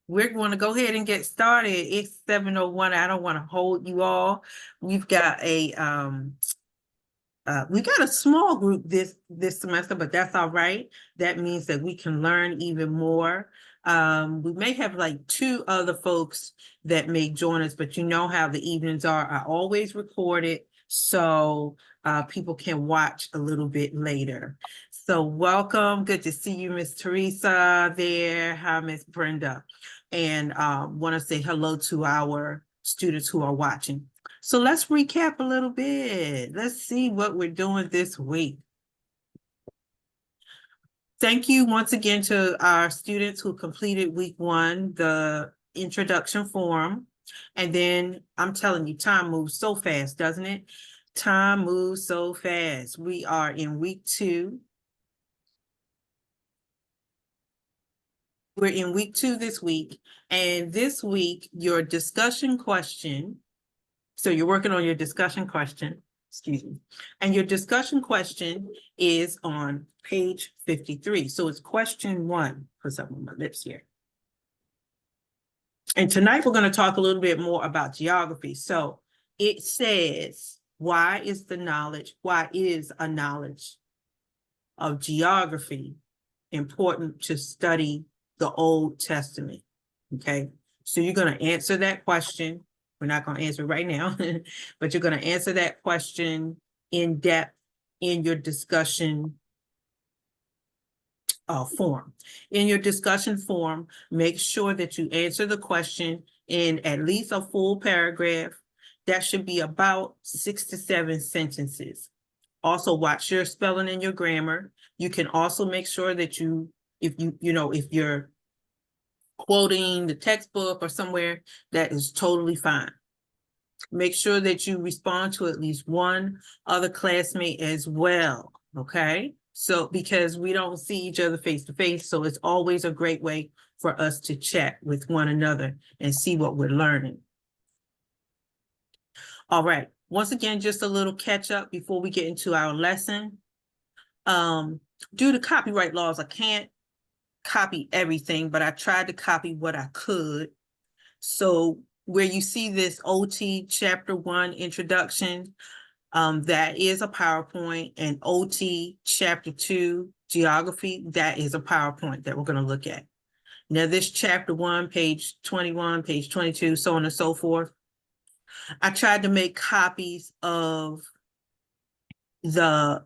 We're going to go ahead and get started. It's 7:01. I don't want to hold you all. We've got a small group this semester, but that's all right. That means that we can learn even more. We may have like two other folks that may join us, but you know how the evenings are always recorded, so people can watch a little bit later. So welcome. Good to see you, Miss Teresa there. Hi, Miss Brenda. And want to say hello to our students who are watching. So let's recap a little bit. Let's see what we're doing this week. Thank you once again to our students who completed week 1, the introduction form. And then I'm telling you, time moves so fast, doesn't it? Time moves so fast. We are in week 2. We're in week 2 this week. And this week, your discussion question. So you're working on your discussion question, excuse me. And your discussion question is on page 53. So it's question 1. Put something on my lips here. And tonight we're going to talk a little bit more about geography. So it says, why is a knowledge of geography important to study the Old Testament? Okay, so you're going to answer that question. We're not going to answer right now, but you're going to answer that question in depth in your discussion form. In your discussion form, make sure that you answer the question in at least a full paragraph. That should be about 6 to 7 sentences. Also, watch your spelling and your grammar. You can also make sure that if you're quoting the textbook or somewhere, that is totally fine. Make sure that you respond to at least one other classmate as well, okay? So, because we don't see each other face to face, so it's always a great way for us to chat with one another and see what we're learning. All right, once again, just a little catch up before we get into our lesson. Due to copyright laws, I can't copy everything, but I tried to copy what I could. So where you see this OT Chapter 1 introduction, that is a PowerPoint, and OT Chapter 2 geography, that is a PowerPoint that we're going to look at. Now this Chapter 1, page 21, page 22, so on and so forth. I tried to make copies of some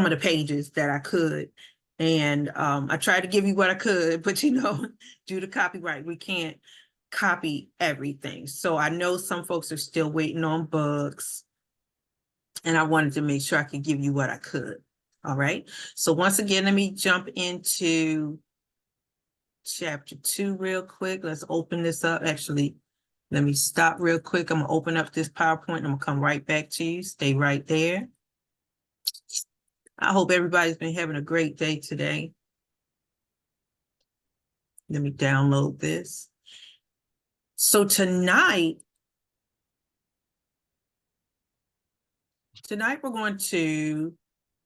of the pages that I could. And I tried to give you what I could, but due to copyright, we can't copy everything. So I know some folks are still waiting on books, and I wanted to make sure I could give you what I could. All right. So once again, let me jump into Chapter 2 real quick. Let's open this up. Actually, let me stop real quick. I'm gonna open up this PowerPoint and I'm gonna come right back to you. Stay right there. I hope everybody's been having a great day today. Let me download this. So tonight we're going to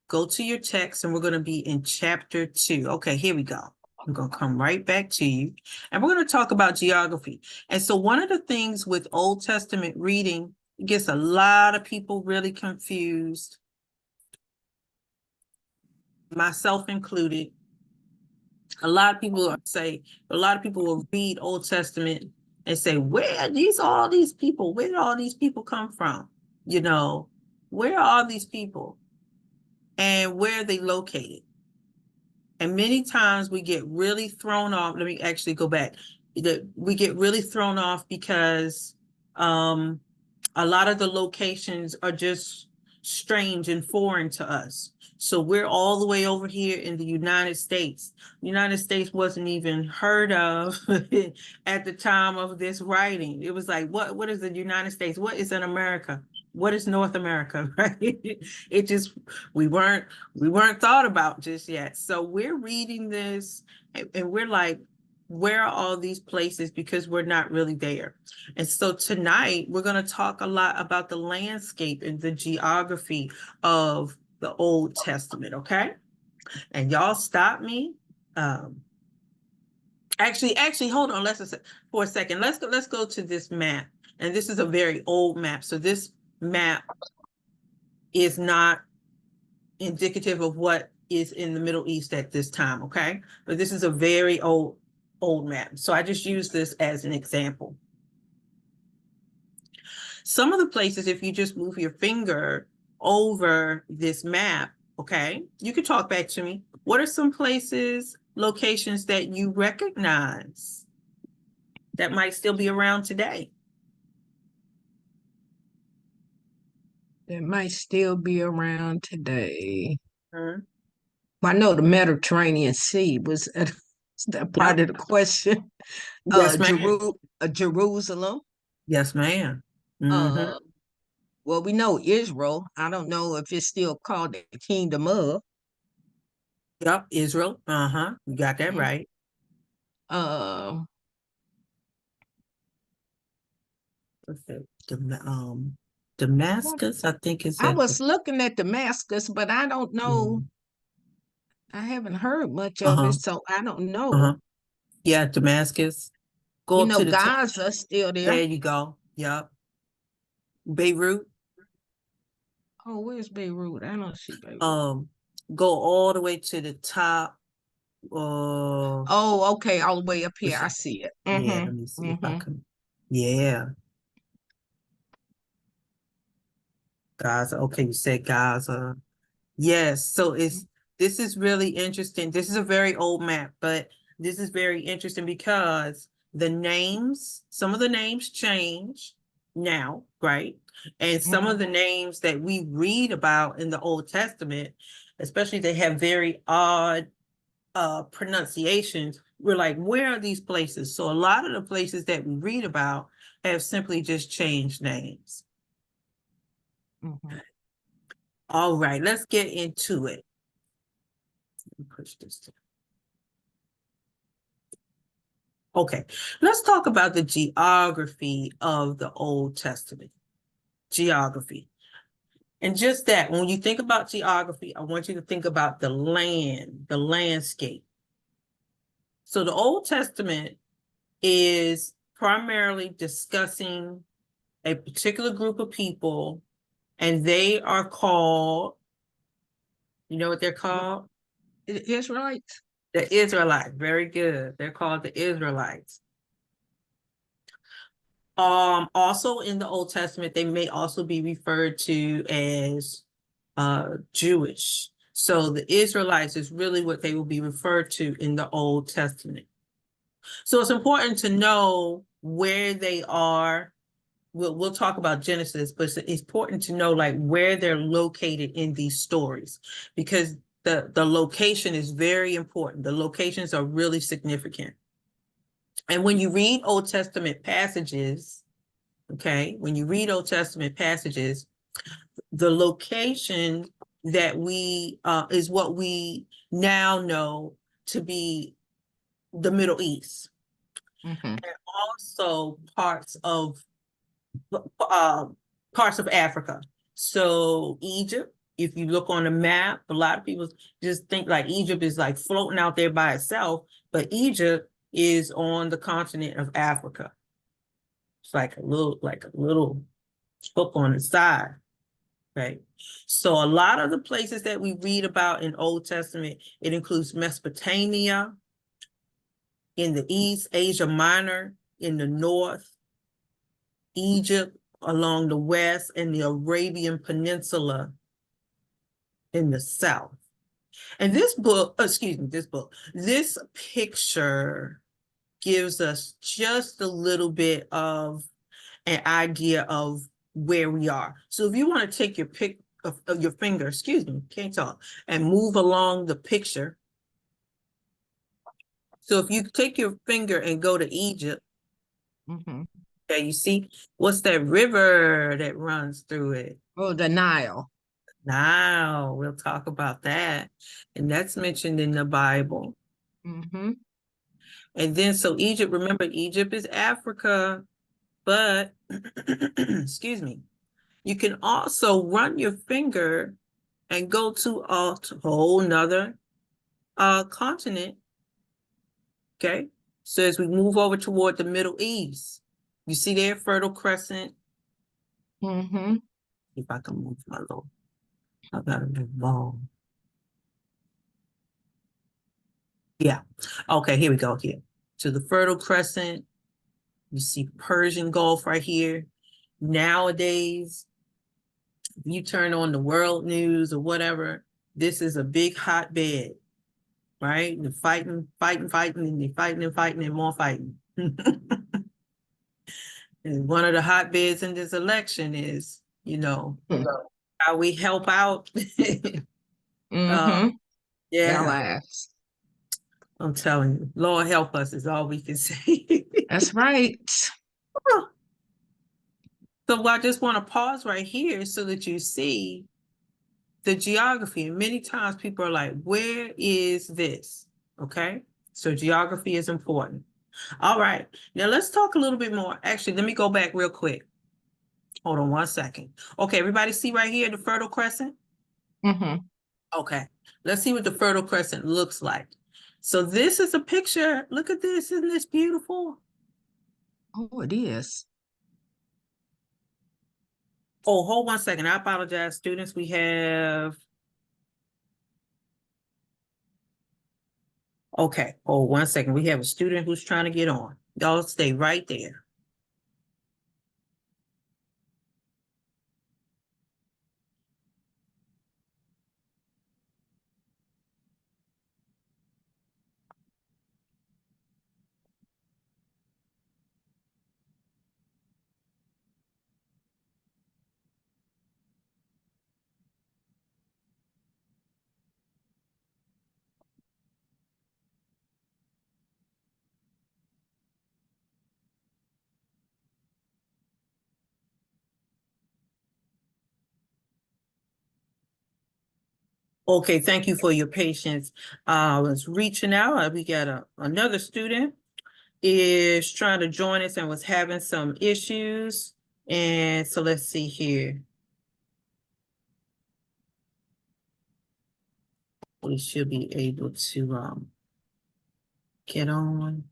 go to your text and we're going to be in Chapter 2. Okay, here we go. I'm going to come right back to you and we're going to talk about geography. And so one of the things with Old Testament reading, it gets a lot of people really confused, myself included. A lot of people will read Old Testament and say, where did all these people come from? Where are all these people? And where are they located? And many times we get really thrown off. Let me actually go back. We get really thrown off because a lot of the locations are just strange and foreign to us. So we're all the way over here in the United States. The United States wasn't even heard of at the time of this writing. It was like, what is the United States? What is an America? What is North America, right? It just, we weren't thought about just yet. So we're reading this and we're like, where are all these places? Because we're not really there. And so tonight we're going to talk a lot about the landscape and the geography of the Old Testament, okay? And y'all stop me Actually, hold on. For a second. Let's go to this map. And this is a very old map. So this map is not indicative of what is in the Middle East at this time, okay? But this is a very old map. So I just use this as an example. Some of the places, if you just move your finger over this map, okay, you can talk back to me. What are some places, locations that you recognize that might still be around today? That might still be around today. Mhm. Well, I know the Mediterranean Sea was that part Yep. of the question. Yes, ma'am. Jerusalem. Yes, ma'am. Uh, well, we know Israel. I don't know if it's still called the Kingdom of. Yep, Israel. Uh-huh. You got that Mhm. right. Uh, Perfect. Damascus, I think is I at was looking at Damascus, but I don't know. Mhm. I haven't heard much of it, Uh-huh. so I don't know. Uh-huh. Yeah, Damascus. Go You up to know, the top. Gaza still there. There you go. Yep. Beirut. Oh, where's Beirut? I don't see Beirut. Um, go all the way to the top. Uh, Oh, okay, all the way up here. which- I see it. yeah, Mm-hmm. let me see if I Mm-hmm. can. Yeah, Gaza. Okay, you said Gaza. Yes, so this is really interesting. This is a very old map, but this is very interesting because some of the names change now, right? And some of the names that we read about in the Old Testament, especially they have very odd pronunciations. We're like, where are these places? So a lot of the places that we read about have simply just changed names. Mm-hmm. All right, let's get into it. Let me push this down. Okay, let's talk about the geography of the Old Testament. Geography. And just that, when you think about geography, I want you to think about the land, the landscape. So the Old Testament is primarily discussing a particular group of people, and they are called, you know what they're called? Israelites. The Israelites. Very good. They're called the Israelites. Also in the Old Testament, they may also be referred to as Jewish. So the Israelites is really what they will be referred to in the Old Testament. So it's important to know where they are. We'll talk about Genesis, but it's important to know like where they're located in these stories, because the location is very important. The locations are really significant. And when you read Old Testament passages, okay, when you read Old Testament passages, the location that we is what we now know to be the Middle East, Mm-hmm. and also uh, parts of Africa. So Egypt, if you look on the map, a lot of people just think like Egypt is like floating out there by itself, but Egypt is on the continent of Africa. It's like a little hook on the side. Right. So a lot of the places that we read about in Old Testament, it includes Mesopotamia in the east, Asia Minor in the north, Egypt along the west, and the Arabian Peninsula in the south. And this picture gives us just a little bit of an idea of where we are. So if you want to take your pick of your finger, excuse me, can't talk, and move along the picture. So if you take your finger and go to Egypt, Mm-hmm. okay, you see what's that river that runs through it? Oh, the Nile. Now we'll talk about that. And that's mentioned in the Bible. Mm-hmm. And then so Egypt, remember, Egypt is Africa, but excuse me, you can also run your finger and go to a whole nother continent Okay, so as we move over toward the Middle East, you see there, Fertile Crescent. Mm-hmm. If I can move my little, I got a new ball. Yeah. Okay, here we go. Here to the Fertile Crescent. You see Persian Gulf right here. Nowadays, if you turn on the world news or whatever, this is a big hotbed, right? They're fighting, and they're fighting and fighting and more fighting. And one of the hotbeds in this election is, how we help out. Mm-hmm. Yeah, Allies. I'm telling you, Lord help us is all we can say. That's right. So I just want to pause right here so that you see the geography. And many times people are like, where is this? Okay, so geography is important. All right, now let's talk a little bit more. Actually, let me go back real quick. Hold on one second. Okay, everybody see right here the Fertile Crescent? Mm-hmm. Okay, let's see what the Fertile Crescent looks like. So this is a picture. Look at this. Isn't this beautiful? Oh, it is. Oh, hold one second. I apologize, students. We have... Okay, hold one second. We have a student who's trying to get on. Y'all stay right there. Okay, thank you for your patience. I was reaching out. We got another student is trying to join us and was having some issues. And so let's see here. We should be able to get on.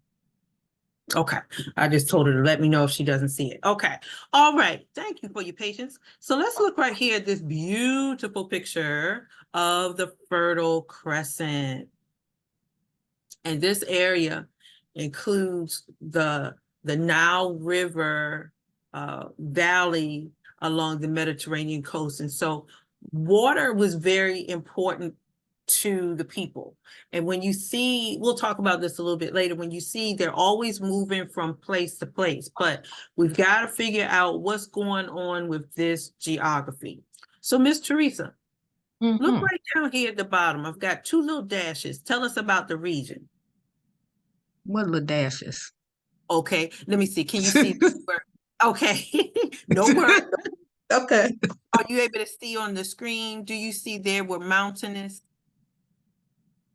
Okay, I just told her to let me know if she doesn't see it. Okay, all right, thank you for your patience. So let's look right here at this beautiful picture of the Fertile Crescent. And this area includes the Nile River valley along the Mediterranean coast. And so water was very important to the people. And when you see, we'll talk about this a little bit later, when you see they're always moving from place to place, but we've got to figure out what's going on with this geography. So Miss Teresa, look right down here at the bottom. I've got two little dashes. Tell us about the region. What little dashes? Okay, let me see. Can you see the word? Okay, no word. Okay. Are you able to see on the screen? Do you see there were mountainous?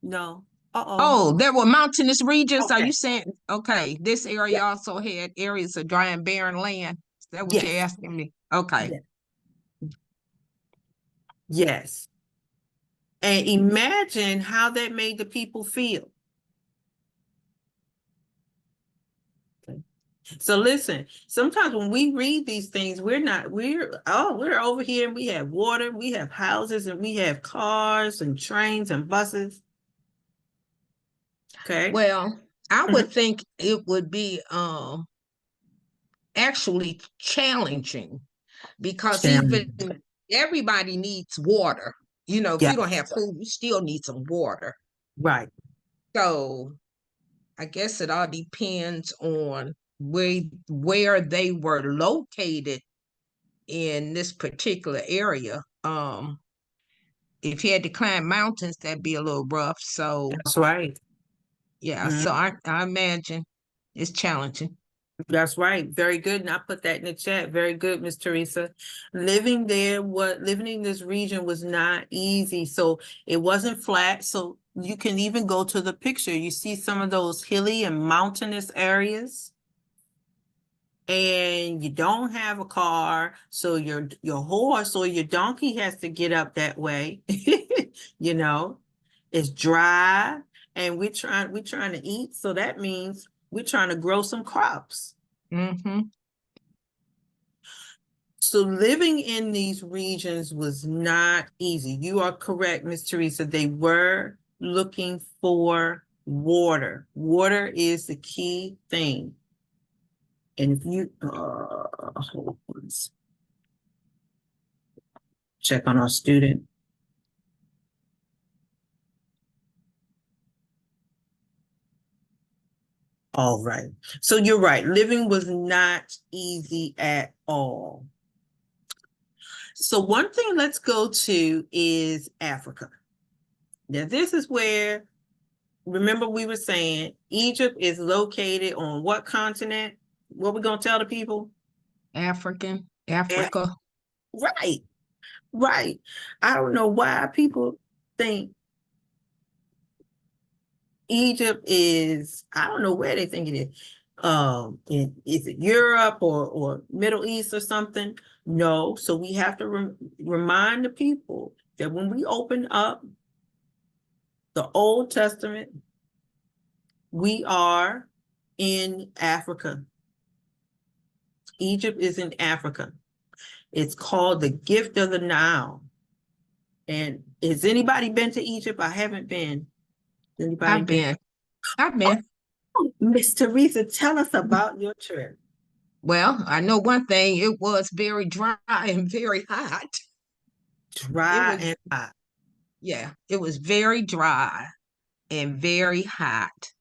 No. Uh-oh. Oh, there were mountainous regions. Are Okay. you saying, okay, this area Yeah. also had areas of dry and barren land? Is that what you're Yes. asking me? Okay. Yes. And imagine how that made the people feel. Okay. So listen, sometimes when we read these things, we're over here and we have water, we have houses, and we have cars and trains and buses. Okay. Well, I would think it would be actually challenging because even everybody needs water. You know, if you don't have food, you still need some water. Right. So I guess it all depends on where they were located in this particular area. If you had to climb mountains, that'd be a little rough. So That's right. yeah, so I imagine it's challenging. That's right. Very good. And I put that in the chat. Very good, Miss Teresa. Living in this region was not easy. So it wasn't flat. So you can even go to the picture. You see some of those hilly and mountainous areas. And you don't have a car, so your horse or your donkey has to get up that way. It's dry. and we're trying to eat. So that means we're trying to grow some crops. So living in these regions was not easy. You are correct, Miss Teresa. They were looking for water. Water is the key thing. And if you hold on. Check on our student. All right. So you're right. Living was not easy at all. So one thing let's go to is Africa. Now this is where, remember we were saying Egypt is located on what continent? What we gonna tell the people? Africa. Right, right. I don't know why people think Egypt is, I don't know where they think it is. Is it Europe or Middle East or something? No. So we have to remind the people that when we open up the Old Testament, we are in Africa. Egypt is in Africa. It's called the Gift of the Nile. And has anybody been to Egypt? I haven't been. Anybody been? I've been. Oh, Miss Teresa, tell us about your trip. Well, I know one thing, it was very dry and very hot. Dry and hot. Yeah, it was very dry and very hot.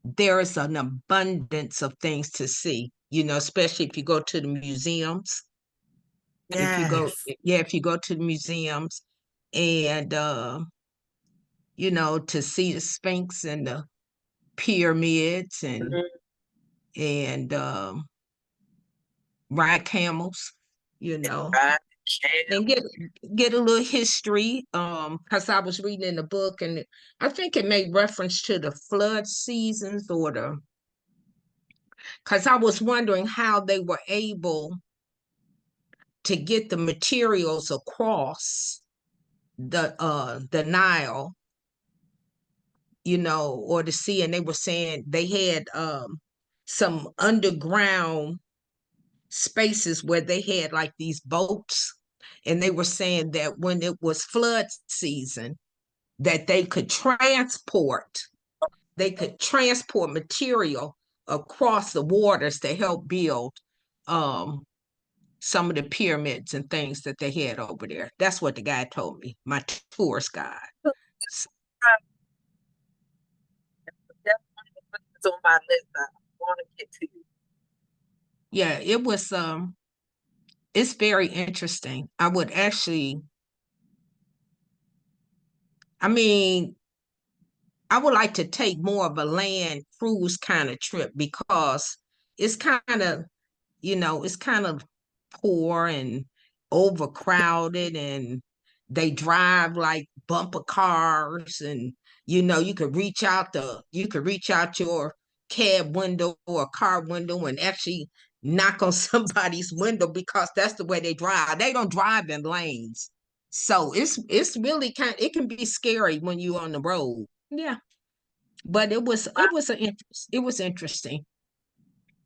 There is an abundance of things to see, especially if you go to the museums. Yes. If you go to the museums and to see the Sphinx and the pyramids and ride camels, and get a little history. Because I was reading in the book, and I think it made reference to the flood seasons because I was wondering how they were able to get the materials across the Nile, or the sea, and they were saying they had some underground spaces where they had like these boats, and they were saying that when it was flood season that they could transport material across the waters to help build some of the pyramids and things that they had over there. That's what the guy told me, my tourist guide. It's on my list. I want to get to you. Yeah, it was it's very interesting. I would like to take more of a land cruise kind of trip because it's kind of, it's kind of poor and overcrowded, and they drive like bumper cars, and you could reach out your cab window or car window and actually knock on somebody's window because that's the way they drive. They don't drive in lanes. So it's really it can be scary when you're on the road. Yeah. But it was interesting.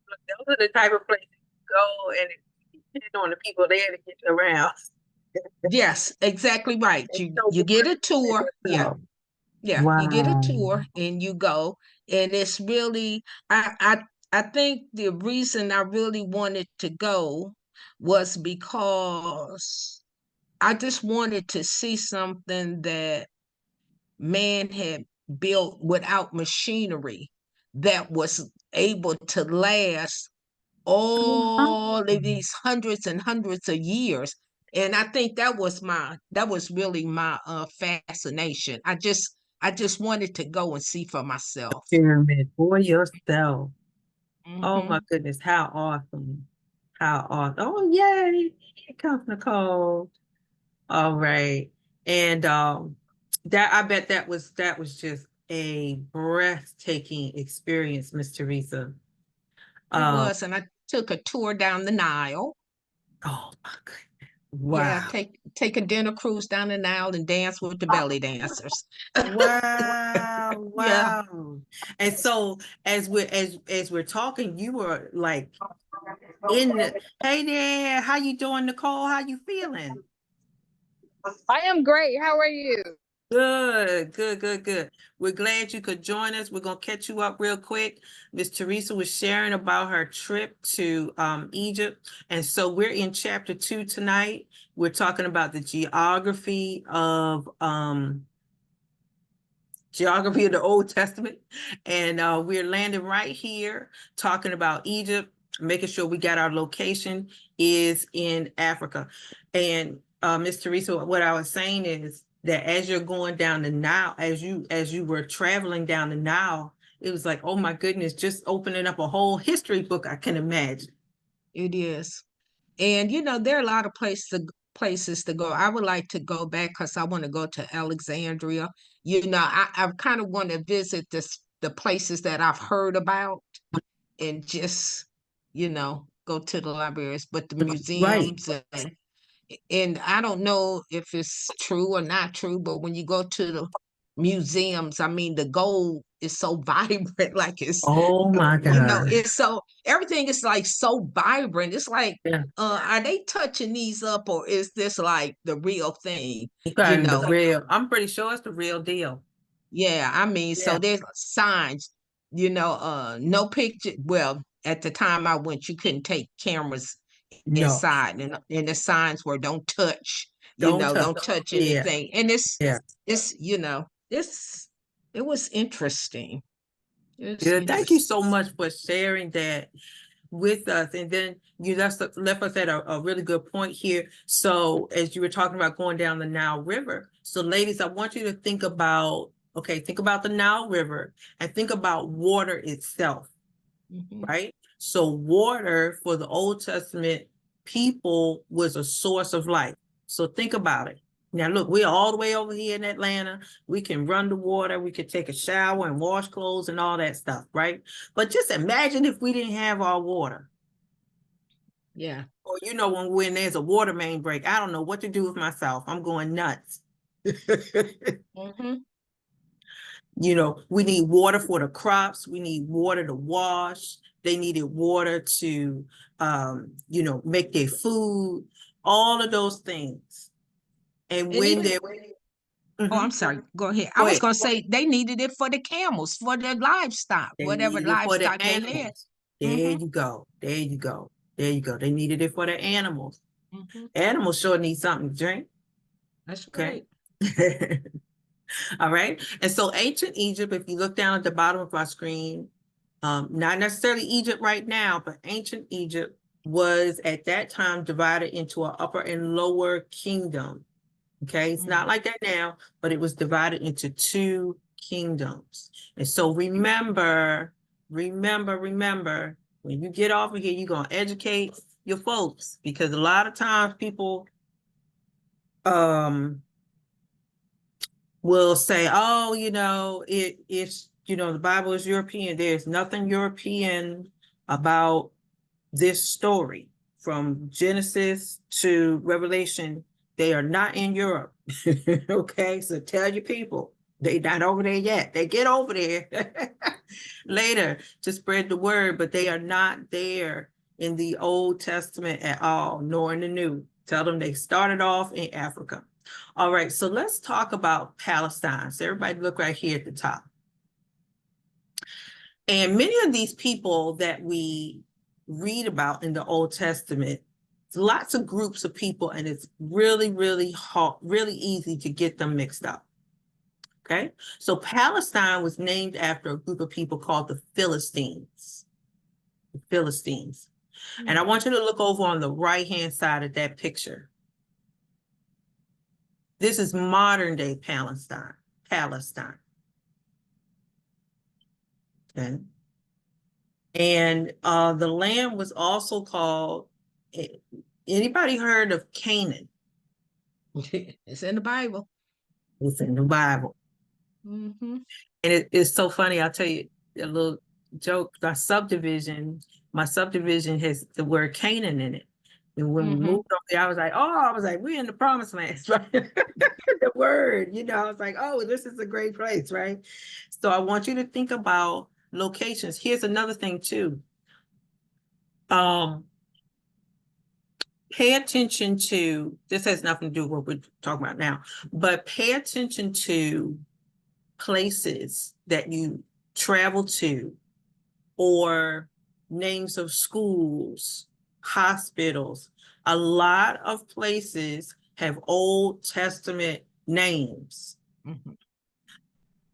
Those are the type of places you go and depending on the people there to get you around. Yes, exactly right. You get a tour. Yeah. Yeah. Wow. You get a tour and you go. And it's really I think the reason I really wanted to go was because I just wanted to see something that man had built without machinery that was able to last all of these hundreds and hundreds of years. And I think that was really my fascination. I just wanted to go and see for myself. Pyramid for yourself. Oh my goodness, how awesome. How awesome. Oh yay. Here comes Nicole. All right. And that I bet that was just a breathtaking experience, Miss Teresa. It was, and I took a tour down the Nile. Oh my goodness. Yeah, Wow. take a dinner cruise down the Nile and dance with the belly dancers. Wow. Yeah. Wow. And so as we're talking, you were like in the, hey there, how you doing, Nicole? How you feeling? I am great. How are you? Good, good, good, good. We're glad you could join us. We're gonna catch you up real quick. Miss Teresa was sharing about her trip to Egypt. And so we're in chapter 2 tonight. We're talking about the geography of the Old Testament. And we're landing right here talking about Egypt, making sure we got our location is in Africa. And Miss Teresa, what I was saying is that as you're going down the Nile, as you were traveling down the Nile, it was like, oh my goodness, just opening up a whole history book, I can imagine. It is. And there are a lot of places to go. I would like to go back because I want to go to Alexandria. I kind of want to visit the places that I've heard about and just, go to the libraries, but the Right. museums and I don't know if it's true or not true, but when you go to the museums, I mean, the gold is so vibrant, like Oh my God. it's so everything is like so vibrant. It's like, Yeah. are they touching these up or is this like the real thing? Okay, the real, I'm pretty sure it's the real deal. Yeah, I mean, Yeah. so there's signs, no picture. Well, at the time I went, you couldn't take cameras No, inside, and the signs were don't touch, don't touch. don't touch Yeah. anything. And Yeah. it was interesting. Yeah, thank you so much for sharing that with us. And then you left us at a really good point here. So as you were talking about going down the Nile River, so ladies, I want you to think about the Nile River and think about water itself, right? So water for the Old Testament people was a source of life. So think about it. Now, look, we're all the way over here in Atlanta. We can run the water, we could take a shower and wash clothes and all that stuff, right? But just imagine if we didn't have our water. Yeah. Or, when there's a water main break, I don't know what to do with myself. I'm going nuts. We need water for the crops. We need water to wash. They needed water to, make their food, all of those things. And when they Oh, I'm sorry. Go ahead. I Go was ahead. going to say they needed it for the camels, for the livestock, They whatever needed it for the livestock they had. animals. There you go. There you go. There you go. They needed it for the animals. Animals sure need something to drink. That's Okay. great. All right. And so ancient Egypt, if you look down at the bottom of our screen, not necessarily Egypt right now, but ancient Egypt was at that time divided into an upper and lower kingdom. Okay, it's not like that now, but it was divided into 2 kingdoms. And so remember, when you get off of here, you're going to educate your folks, because a lot of times people will say, oh, it's the Bible is European. There's nothing European about this story from Genesis to Revelation. They are not in Europe. Okay, so tell your people they're not over there yet. They get over there later to spread the word, but they are not there in the Old Testament at all, nor in the New. Tell them they started off in Africa. All right, so let's talk about Palestine. So everybody look right here at the top. And many of these people that we read about in the Old Testament, lots of groups of people, and it's really, really hard, really easy to get them mixed up. Okay, so Palestine was named after a group of people called the Philistines. The Philistines. And I want you to look over on the right-hand side of that picture. This is modern day Palestine. Okay. And the land was also called, anybody heard of Canaan? It's in the Bible. It's in the Bible. And it's so funny. I'll tell you a little joke. My subdivision has the word Canaan in it. And when we moved over there, I was like, we're in the promised land, right? The word, I was like, oh, this is a great place, right? So I want you to think about locations. Here's another thing too. Pay attention to, this has nothing to do with what we're talking about now, but pay attention to places that you travel to, or names of schools, hospitals. A lot of places have Old Testament names.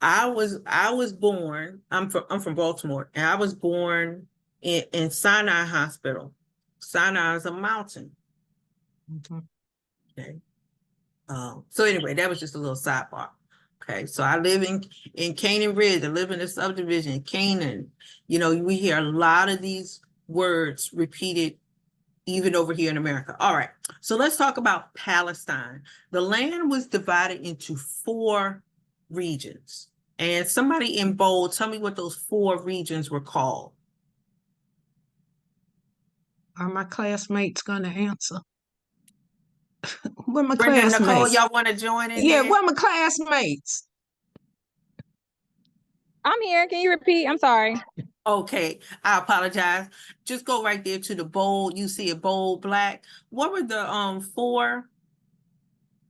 I was born, I'm from Baltimore, and I was born in Sinai Hospital. Sinai is a mountain. Okay. So anyway, that was just a little sidebar. Okay, so I live in Canaan Ridge. I live in a subdivision, Canaan. We hear a lot of these words repeated even over here in America. All right, so let's talk about Palestine. The land was divided into 4 regions. And somebody in bold, tell me what those 4 regions were called. Are my classmates going to answer? Where my Brenda and classmates? Nicole, y'all want to join in? Yeah, there? where my classmates? I'm here. Can you repeat? I'm sorry. Okay, I apologize. Just go right there to the bold. You see a bold black. What were the 4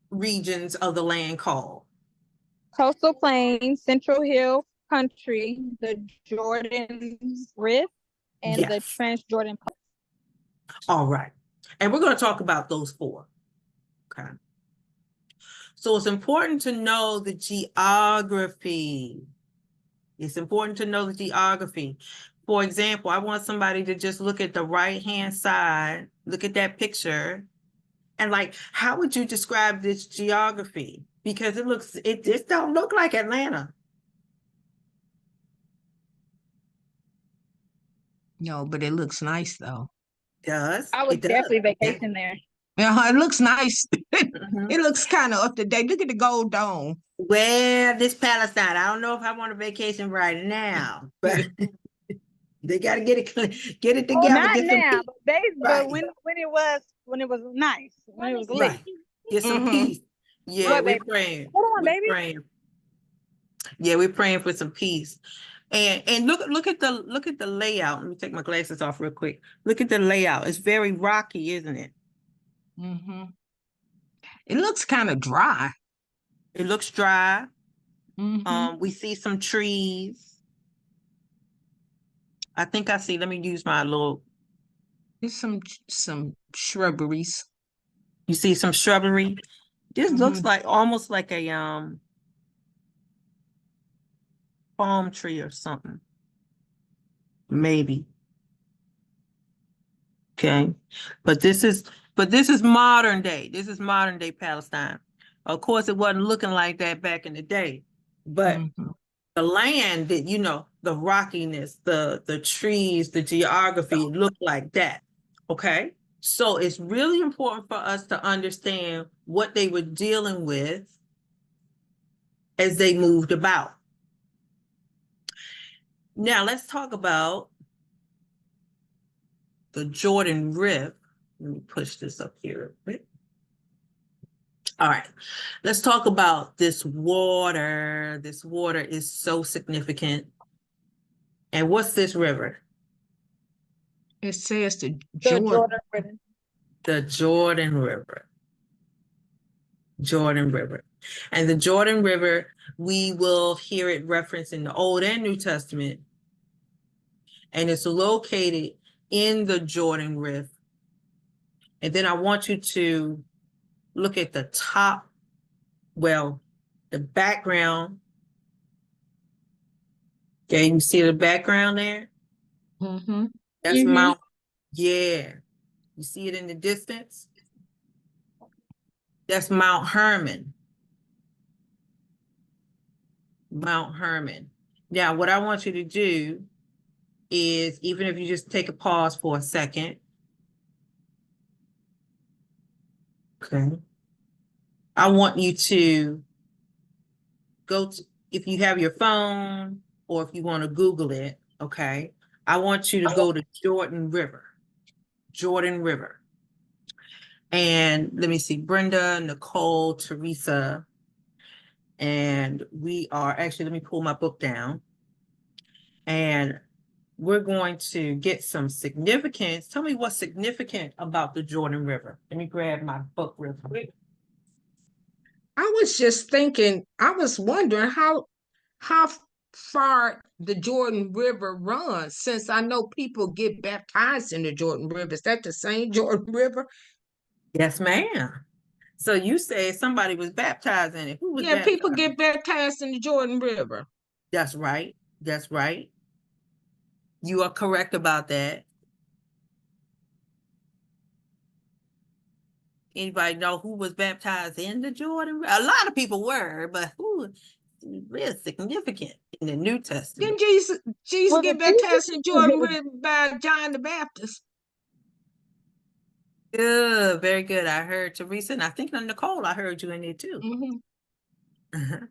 regions of the land called? Coastal Plains, Central Hill Country, the Jordan Rift, and the Yes. Transjordan Plain. All right. And we're going to talk about those 4. Okay. So it's important to know the geography. It's important to know the geography. For example, I want somebody to just look at the right-hand side, look at that picture, and how would you describe this geography? Because it just don't look like Atlanta. No, but it looks nice though. Does. I would It does. definitely vacation there. Yeah, it looks nice. Mhm. It looks kind of up to date. Look at the gold dome. Well, this Palestine, I don't know if I want a vacation right now, but they got to get it together. Not Get some now, peace. but Right. when it was nice, when it was lit. Right. Get some peace. Yeah, What, we're baby? praying. Hold on, We're baby. praying. Yeah, we're praying for some peace. And look at the layout. Let me take my glasses off real quick. Look at the layout. It's very rocky, isn't it? It looks kind of dry. It looks dry. We see some trees. I think I see. Let me use my little. There's some shrubberies. You see some shrubbery. This looks like almost like a palm tree or something. Maybe. Okay. But this is modern day. This is modern day Palestine. Of course, it wasn't looking like that back in the day, but the land that, the rockiness, the trees, the geography looked like that. Okay. So it's really important for us to understand what they were dealing with as they moved about. Now let's talk about the Jordan Rift. Let me push this up here a bit. All right, let's talk about this water. This water is so significant. And what's this river? It says the Jordan River. The Jordan River. Jordan River. And the Jordan River, we will hear it referenced in the Old and New Testament. And it's located in the Jordan Rift. And then I want you to look at the top, the background. Okay, you see the background there? That's Mount, yeah. You see it in the distance? That's Mount Hermon. Mount Hermon. Now, what I want you to do is, even if you just take a pause for a second. Okay. I want you to go to, if you have your phone or if you want to Google it, okay, I want you to go to Jordan River. Jordan River. And let me see, Brenda, Nicole, Teresa, and we are actually, let me pull my book down. And we're going to get some significance. Tell me what's significant about the Jordan River. Let me grab my book real quick. I was just thinking, I was wondering how far the Jordan River runs, since I know people get baptized in the Jordan River. Is that the same Jordan River? Yes, ma'am. So you said somebody was baptized in it. Who was Yeah, people baptized? get baptized in the Jordan River. That's right. That's right. You are correct about that. Anybody know who was baptized in the Jordan River? A lot of people were, but who is significant in the New Testament? Didn't Jesus Was get it Jesus? baptized in the Jordan River by John the Baptist? Good, very good. I heard Teresa, and I think Nicole, I heard you in there too. Mm-hmm.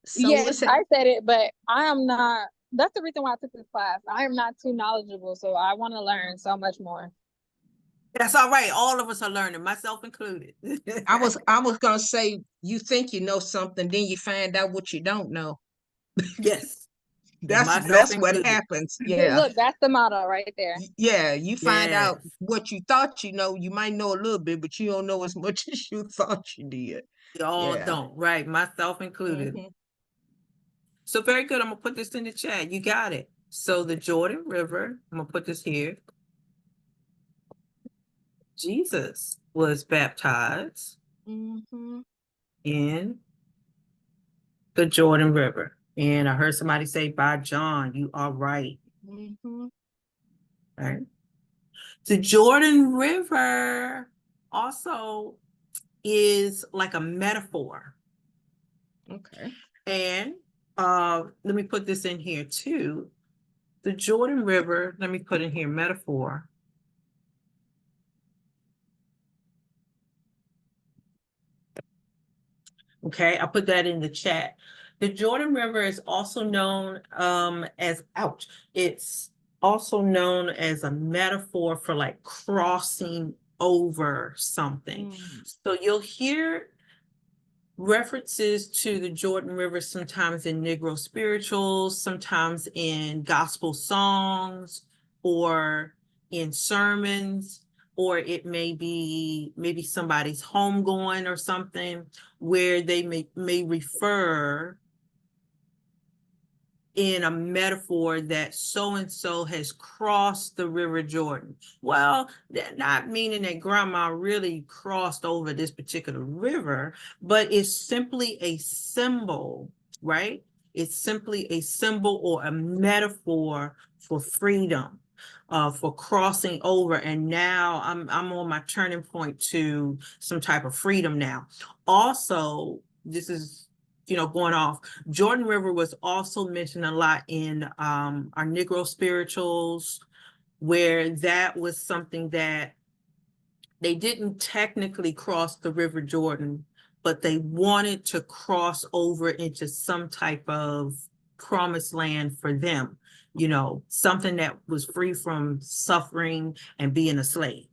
So Yes, I said it, but I am not. That's the reason why I took this class. I am not too knowledgeable, so I want to learn so much more. That's all right. All of us are learning, myself included. I was gonna say, you think you know something, then you find out what you don't know. Yes, myself That's what included. happens. Yeah. Look, that's the motto right there. Yeah, you find out Yes, what you thought you know. You might know a little bit, but you don't know as much as you thought you did. we all Yeah. don't, right? Myself included. Mhm. So very good. I'm gonna put this in the chat. You got it. So the Jordan River, I'm gonna put this here. Jesus was baptized Mhm. in the Jordan River. And I heard somebody say by John. You are right. Mhm. Right. The Jordan River also is like a metaphor. Okay. And let me put this in here too. The Jordan River, let me put in here metaphor. Okay, I put that in the chat. The Jordan River is also known as, ouch, it's also known as a metaphor for like crossing over something. So you'll hear references to the Jordan River sometimes in Negro spirituals, sometimes in gospel songs, or in sermons, or it may be maybe somebody's homegoing or something where they may refer in a metaphor that so-and-so has crossed the River Jordan. Well, not meaning that grandma really crossed over this particular river, but it's simply a symbol, right? It's simply a symbol or a metaphor for freedom, for crossing over. And now I'm on my turning point to some type of freedom now. Also, this is going off. Jordan River was also mentioned a lot in our Negro spirituals, where that was something that they didn't technically cross the River Jordan, but they wanted to cross over into some type of promised land for them, something that was free from suffering and being a slave.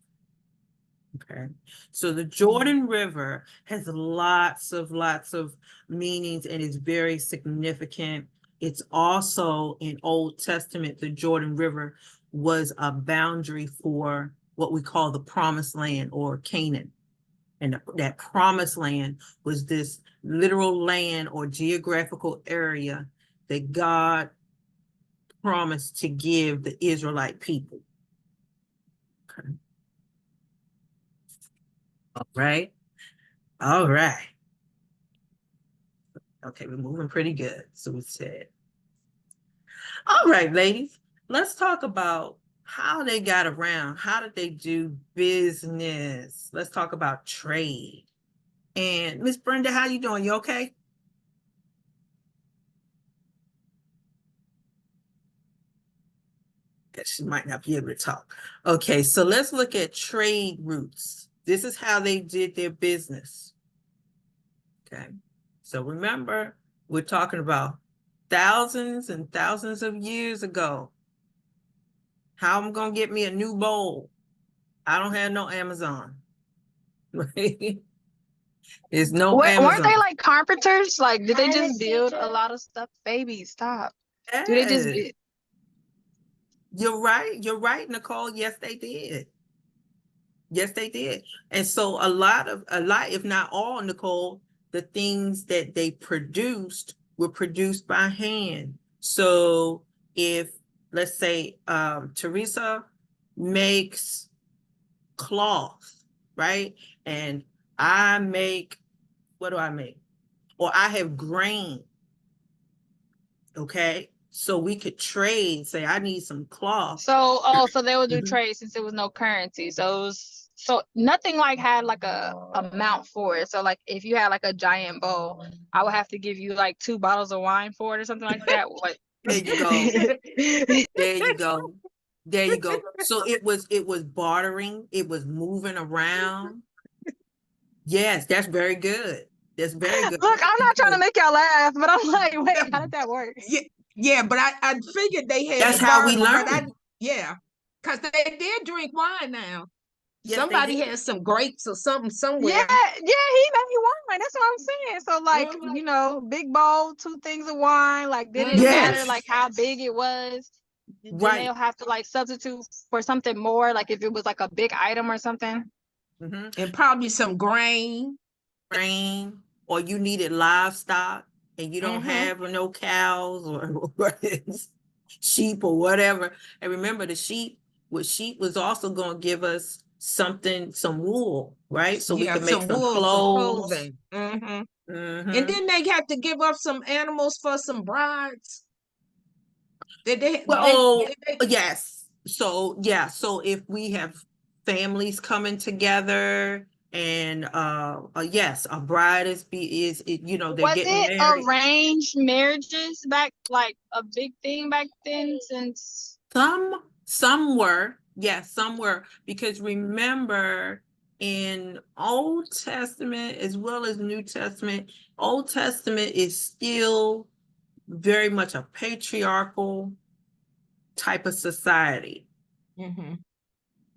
Okay, so the Jordan River has lots of meanings and is very significant. It's also in Old Testament, the Jordan River was a boundary for what we call the Promised Land or Canaan. And that Promised Land was this literal land or geographical area that God promised to give the Israelite people. Okay. All right. All right. Okay, we're moving pretty good. So we said, all right, ladies, let's talk about how they got around. How did they do business? Let's talk about trade. And Miss Brenda, how you doing? You okay? She might not be able to talk. Okay, so let's look at trade routes. This is how they did their business. Okay, so remember, we're talking about thousands and thousands of years ago. How I'm gonna get me a new bowl? I don't have no Amazon. There's no Weren't Amazon. they like carpenters? Like, did they just build a lot of stuff? Baby, stop. Do they just Yes. You're right, Nicole. Yes, they did. Yes, they did. And so a lot, if not all, Nicole, the things that they produced were produced by hand. So if, let's say, Teresa makes cloth, right? And I make, what do I make? Or I have grain, okay? So we could trade, say, I need some cloth. so they would do Mhm. trade since it was no currency. So it was, so nothing like had like a amount for it. So like if you had like a giant bowl, I would have to give you like 2 bottles of wine for it or something like that. What? There you go. There you go. There you go. So it was bartering, it was moving around. Yes, that's very good. That's very good. Look, I'm not trying to make y'all laugh, but I'm like, wait, how did that work? Yeah, but I figured they had That's to how we barter, but learned. yeah, because they did drink wine now. Yes, they Somebody did. had some grapes or something somewhere. Yeah, he made wine. That's what I'm saying. So like, Mhm. you know, big bowl, 2 things of wine. Like, didn't Yes. matter like how big it was. Then Right. they'll have to like substitute for something more, like if it was like a big item or something. Mm-hmm. And probably some grain. Grain, or you needed livestock and you don't Mhm. have no cows or sheep or whatever. And remember, the sheep was also going to give us something, some wool, right? So we Yeah, could make some some wool, some clothes. clothing. And Mhm. then they had to give up some animals for some brides. Well, yes. So yeah, so if we have families coming together and yes, a bride is you know, they're Was getting it married. arranged marriages back, like a big thing back then? Since Some were, yes, some were, because remember in Old Testament as well as New Testament, Old Testament is still very much a patriarchal type of society. Mhm.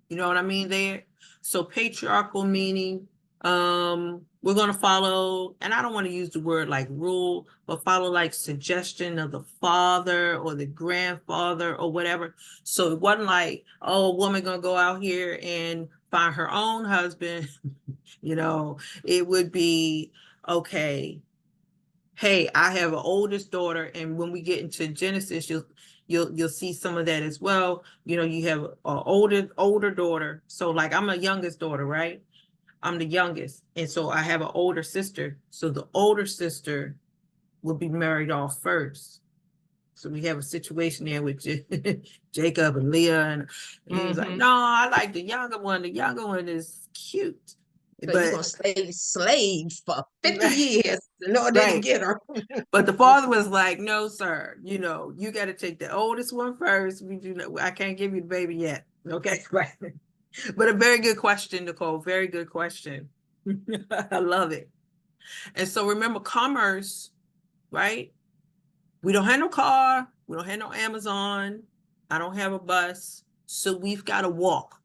You know what I mean there? So patriarchal meaning we're going to follow, and I don't want to use the word like rule, but follow like suggestion of the father or the grandfather or whatever. So it wasn't like, oh, a woman going to go out here and find her own husband. You know, it would be, okay, hey, I have an oldest daughter, and when we get into Genesis, you'll see some of that as well. You know, you have an older daughter. So like I'm a youngest daughter, right? I'm the youngest, and so I have an older sister. So the older sister will be married off first. So we have a situation there with Jacob and Leah, and he was like, Mhm. "No, I like the younger one. The younger one is cute." So you're gonna But stay slave for 50 years in order to right. get her. But the father was like, "No, sir. You know, you got to take the oldest one first. We do not. I can't give you the baby yet." Okay, right. But a very good question, Nicole. Very good question. I love it. And so remember, commerce, right? We don't have no car. We don't have no Amazon. I don't have a bus. So we've got to walk.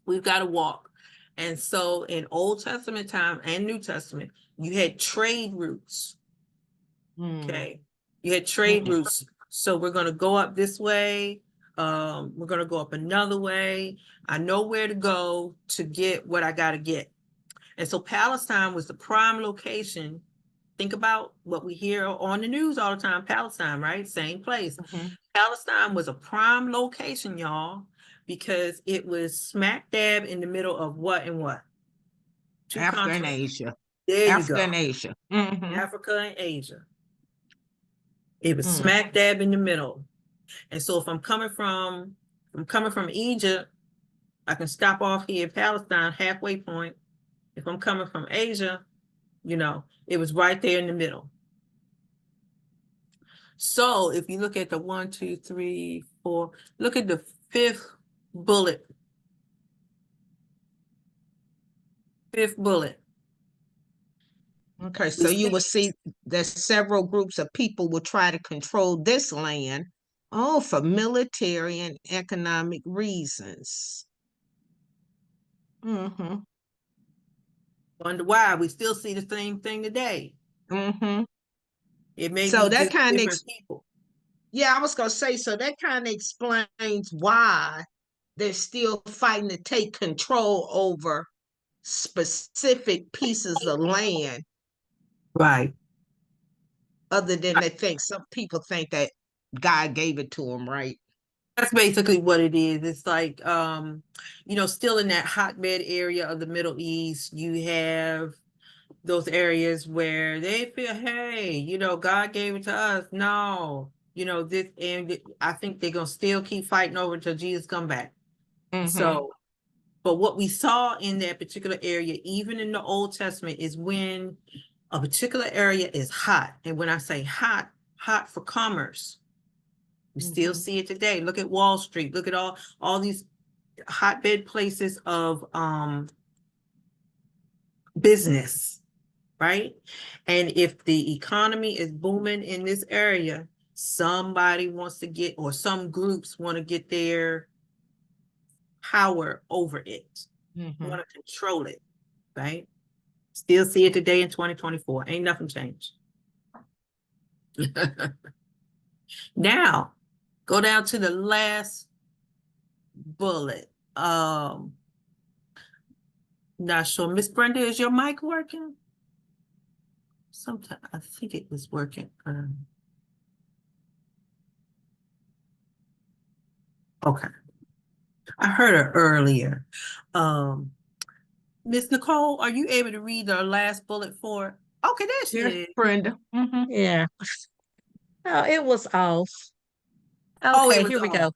We've got to walk. And so in Old Testament time and New Testament, you had trade routes. Okay. You had trade routes. So we're going to go up this way. We're going to go up another way. I know where to go to get what I got to get. And so Palestine was the prime location. Think about what we hear on the news all the time, Palestine, right? Same place. Mhm. Palestine was a prime location, y'all, because it was smack dab in the middle of what and what? Two Africa and continents. Asia. There you Africa go. and Asia. Mhm. Africa and Asia. It was Mm. smack dab in the middle. And so if I'm coming from Egypt, I can stop off here in Palestine, halfway point. If I'm coming from Asia, you know, it was right there in the middle. So if you look at the 1, 2, 3, 4, look at the fifth bullet. Fifth bullet. Okay, so you will see that several groups of people will try to control this land, for military and economic reasons. Mm-hmm. Wonder why we still see the same thing today. Mm-hmm. It may So be that just kind of, different people. yeah, I was gonna say, so that kind of explains why they're still fighting to take control over specific pieces of land, Right. other than they think some people think that God gave it to them, right? That's basically what it is. It's like, still in that hotbed area of the Middle East, you have those areas where they feel, hey, God gave it to us. No, this, and I think they're gonna still keep fighting over until Jesus come back. Mm-hmm. So, but what we saw in that particular area, even in the Old Testament, is when a particular area is hot. And when I say hot, hot for commerce. We still see it today. Look at Wall Street. Look at all these hotbed places of business, right? And if the economy is booming in this area, somebody wants to get, or some groups want to get their power over it, want to control it, right? Still see it today in 2024. Ain't nothing changed. Now, go down to the last bullet. Not sure. Miss Brenda, is your mic working? Sometimes I think it was working. Okay. I heard her earlier. Miss Nicole, are you able to read the last bullet for? Okay, there she Yes, is. Brenda. Mm-hmm. Yeah. Oh, it was off. Oh, it Okay, was here we on. go.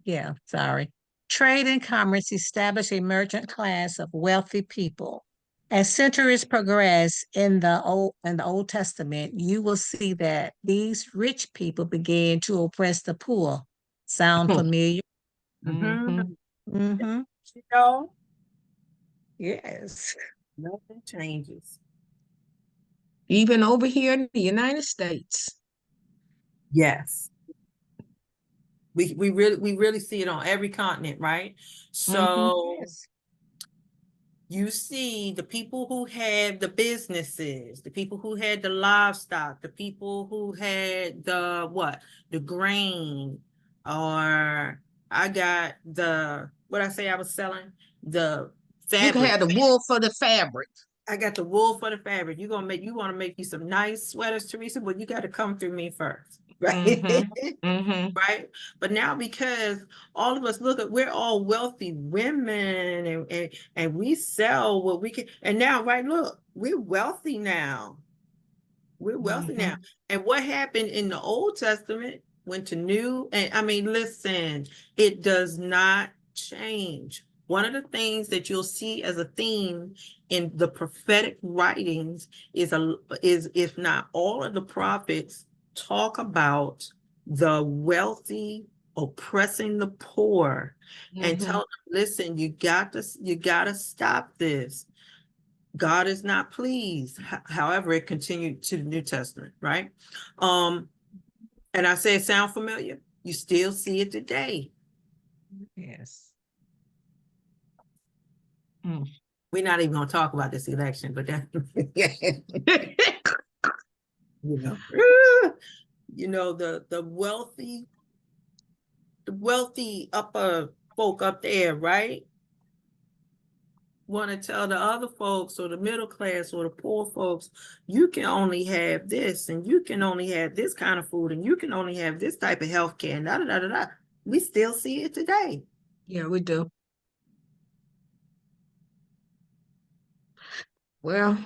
Yeah, sorry. Trade and commerce establish a merchant class of wealthy people. As centuries progress in the Old Testament, you will see that these rich people began to oppress the poor. Sound familiar? Mhm. Mm-hmm. You know, Yes. nothing changes. Even over here in the United States. Yes. We really see it on every continent, right? So Yes. you see the people who had the businesses, the people who had the livestock, the people who had the grain, or I got what I say I was selling, the You can fabric. have the wool for the fabric. I got the wool for the fabric. You want to make you some nice sweaters, Teresa, but you got to come through me first, right? Right. But now, because all of us we're all wealthy women, and we sell what we can. And now, right, look, we're wealthy now. We're wealthy now. And what happened in the Old Testament went to New, and I mean, listen, it does not change. One of the things that you'll see as a theme in the prophetic writings is if not all of the prophets talk about the wealthy oppressing the poor and tell them, listen, you got to stop this. God is not pleased. However, it continued to the New Testament, right? And I say it sound familiar. You still see it today. Yes. We're not even going to talk about this election, but that, the wealthy upper folk up there, right? Want to tell the other folks, or the middle class, or the poor folks, you can only have this, and you can only have this kind of food, and you can only have this type of health care, and da da da da da. We still see it today. Yeah, we do. Well,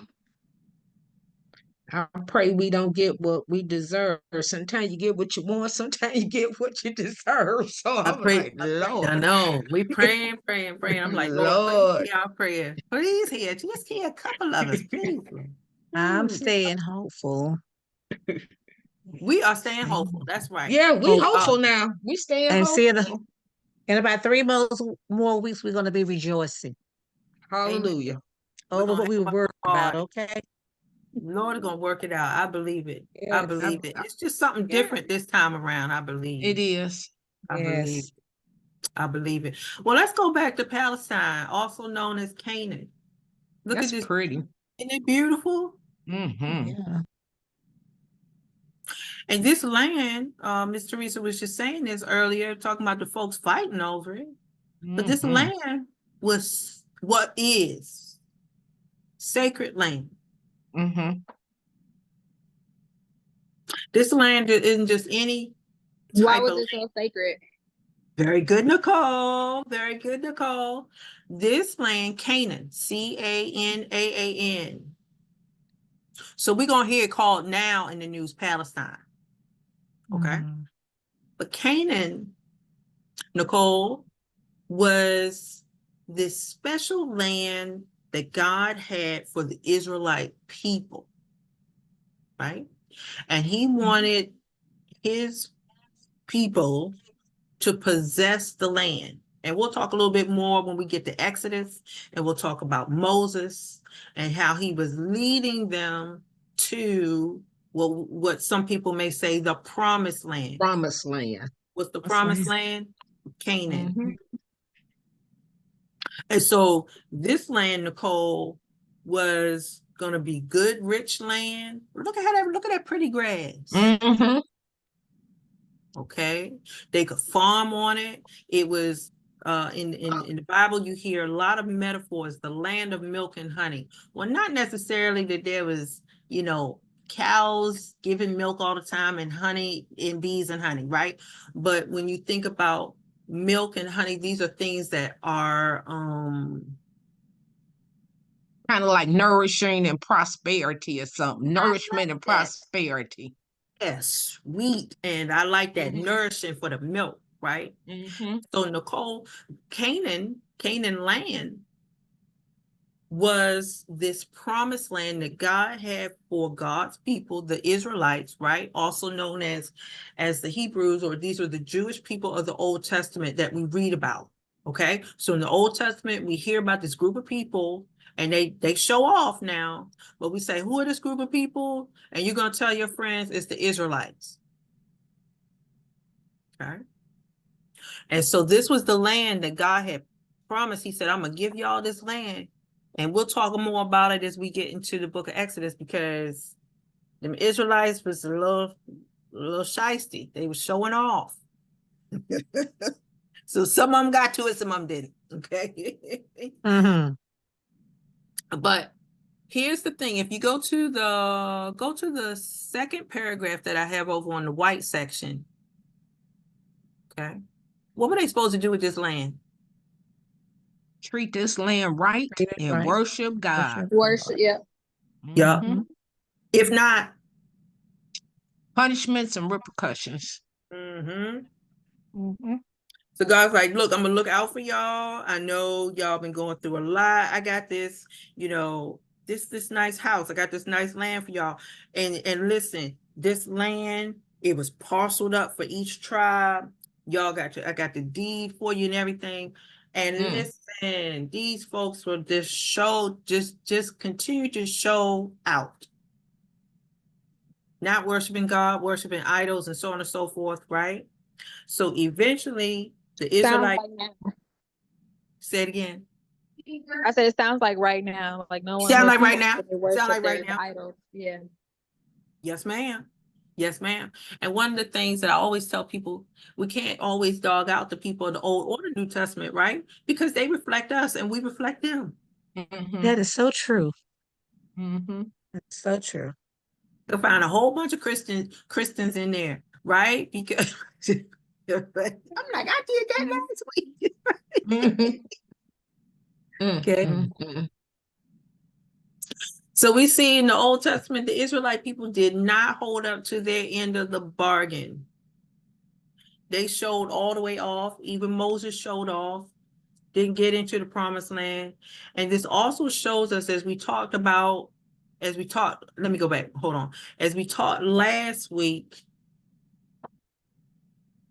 I pray we don't get what we deserve. Sometimes you get what you want, sometimes you get what you deserve. So I'm like, Lord. I know. We praying. I'm like, Lord, Lord. please hear our prayer. Please hear. Just hear a couple of us, please. I'm staying hopeful. We are staying hopeful. That's right. Yeah, we Hope- hopeful now. We staying And see hopeful. in about 3 more weeks, we're going to be rejoicing Hallelujah. over what we were worried about, hard. okay? Lord is gonna work it out. I believe it. I Yes. believe it. It's just something different this time around. I believe. It is. I believe. Yes. I believe it. Well, let's go back to Palestine, also known as Canaan. Look That's at this. pretty. Isn't it beautiful? Mm-hmm. Yeah. And this land, Miss Teresa was just saying this earlier, talking about the folks fighting over it. But this land was what is sacred land. Mm-hmm. This land isn't just any Why type was of it so sacred? Very good, Nicole. Very good, Nicole. This land, Canaan, Canaan. So we're going to hear it called now in the news Palestine. Okay. Mhm. But Canaan, Nicole, was this special land that God had for the Israelite people, right? And he wanted his people to possess the land. And we'll talk a little bit more when we get to Exodus, and we'll talk about Moses and how he was leading them to what some people may say the promised land. Promised land. What's the That's promised right. land? Canaan. Mhm. And so this land, Nicole, was gonna be good, rich land. Look at that pretty grass. Mhm. Okay, they could farm on it. It was in the Bible, you hear a lot of metaphors, the land of milk and honey. Well, not necessarily that there was, cows giving milk all the time and honey and bees and honey, right? But when you think about milk and honey, these are things that are Kind of like nourishing and prosperity or something. Nourishment and that. prosperity. Yes, sweet, and I like that Mhm. nourishing for the milk, right? Mhm. So Nicole, Canaan land was this promised land that God had for God's people, the Israelites, right? Also known as the Hebrews, or these are the Jewish people of the Old Testament that we read about. Okay, so in the Old Testament, we hear about this group of people, and they show off now, but we say, who are this group of people? And you're gonna tell your friends it's the Israelites. Okay. And so this was the land that God had promised. He said, I'm gonna give y'all this land. And we'll talk more about it as we get into the book of Exodus, because the Israelites was a little shisty. They were showing off. So some of them got to it, some of them didn't. Okay. Mhm. But here's the thing. If you go to the second paragraph that I have over on the white section, okay, what were they supposed to do with this land? Treat this land right Treat it and right. worship God. Worship, yeah. Yeah. Mhm. If not, Punishments and repercussions. mhm. Mhm. So God's like, look, I'm gonna look out for y'all. I know y'all been going through a lot. I got this, this nice house. I got this nice land for y'all. And listen, this land, it was parceled up for each tribe. I got the deed for you and everything. And listen, these folks will just continue to show out. Not worshiping God, worshiping idols, and so on and so forth, right? So eventually the Sounds Israelite, like now. say it again. I said it sounds like right now. Like no one Sound like listens right now? to the Sound worship like right their now? idols. Yeah. Yes, ma'am. Yes, ma'am. And one of the things that I always tell people, we can't always dog out the people of the Old or the New Testament, right? Because they reflect us and we reflect them. Mhm. That is so true. Mhm. That's so true. You'll find a whole bunch of Christians in there, right? Because I'm like, I did that last week. Mhm. Okay. Mhm. So we see in the Old Testament, the Israelite people did not hold up to their end of the bargain. They showed all the way off. Even Moses showed off, didn't get into the promised land. And this also shows us, let me go back, hold on. As we taught last week,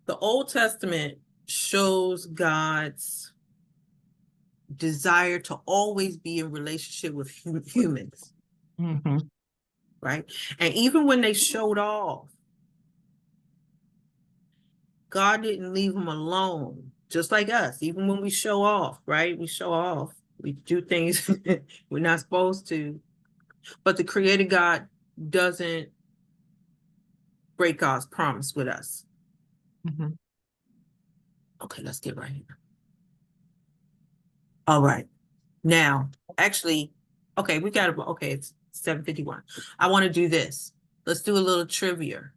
the Old Testament shows God's desire to always be in relationship with humans, Mhm. right? And even when they showed off, God didn't leave them alone. just like us. Even when we show off, right? We show off. We do things we're not supposed to. But the Creator God doesn't break God's promise with us. Mhm. Okay, let's get right here. All right. Now, actually, okay, it's 7:51. I want to do this. Let's do a little trivia.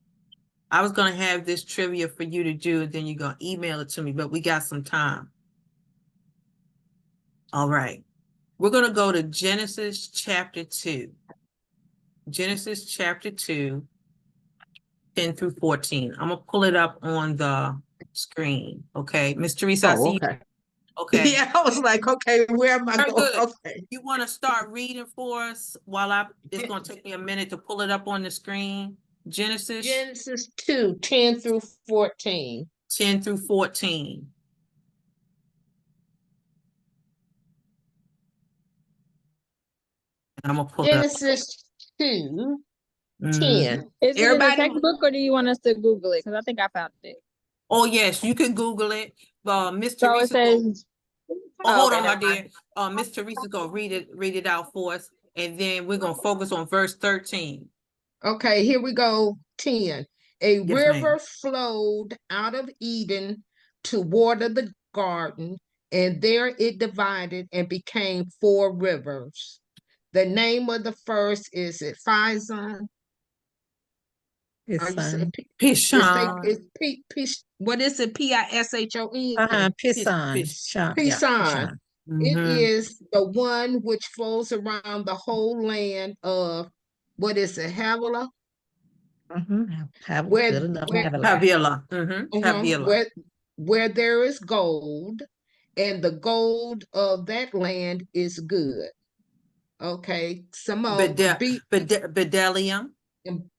I was going to have this trivia for you to do, and then you're going to email it to me, but we got some time. All right. We're going to go to Genesis chapter 2. Genesis chapter 2, 10 through 14. I'm going to pull it up on the screen. Okay. Miss Teresa, I see you. okay. Okay. Yeah, I was like, okay, where am I Very going? good. Okay. You want to start reading for us it's going to take me a minute to pull it up on the screen. Genesis Genesis 2, 10 through 14. 10 through 14. And I'm going to pull it up. Genesis 2, Mhm. 10. Is it in the Everybody, textbook or do you want us to Google it? Because I think I found it. Oh, yes, you can Google it. Miss So it Teresa, hold says, on, okay, my never dear. mind. Miss Teresa's going to read it out for us. And then we're going to focus on verse 13. okay, here we go. 10. A Yes, ma'am. river flowed out of Eden to water the garden, and there it divided and became 4 rivers. The name of the first is it Pison? His Are you saying son. Pishon. what is it? Pishon? Pison. Pish. Sean. Yeah, Pison. Sean. It Mhm. is the one which flows around the whole land of what is it, Havilah? Have Where good enough. where Have a lot. Havilah. Havilah. where there is gold, and the gold of that land is good. Okay, some of Bedelium.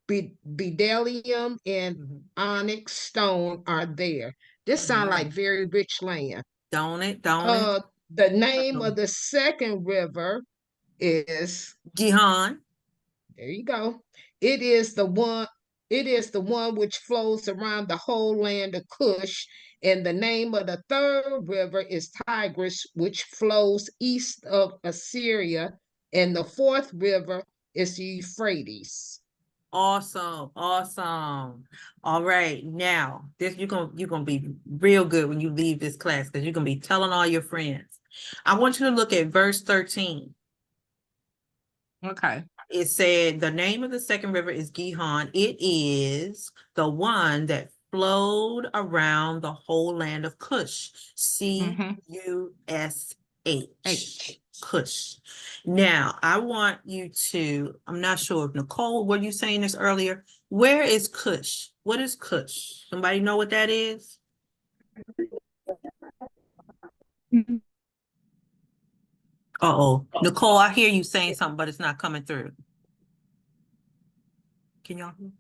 Bdellium and Mhm. onyx stone are there. This sounds like very rich land. Don't it? Don't it? The name of the second river is, Gihon. there you go. It is the one which flows around the whole land of Cush, and the name of the third river is Tigris, which flows east of Assyria, and the fourth river is the Euphrates. Awesome. Awesome. All right. Now, this you're gonna be real good when you leave this class because you're gonna be telling all your friends. I want you to look at verse 13. Okay. It said the name of the second river is Gihon. It is the one that flowed around the whole land of Cush. Cush. Cush. Now, I want you to, I'm not sure if Nicole, were you saying this earlier? Where is Cush? What is Cush? Somebody know what that is? Uh-oh. Nicole, I hear you saying something, but it's not coming through. Can y'all hear?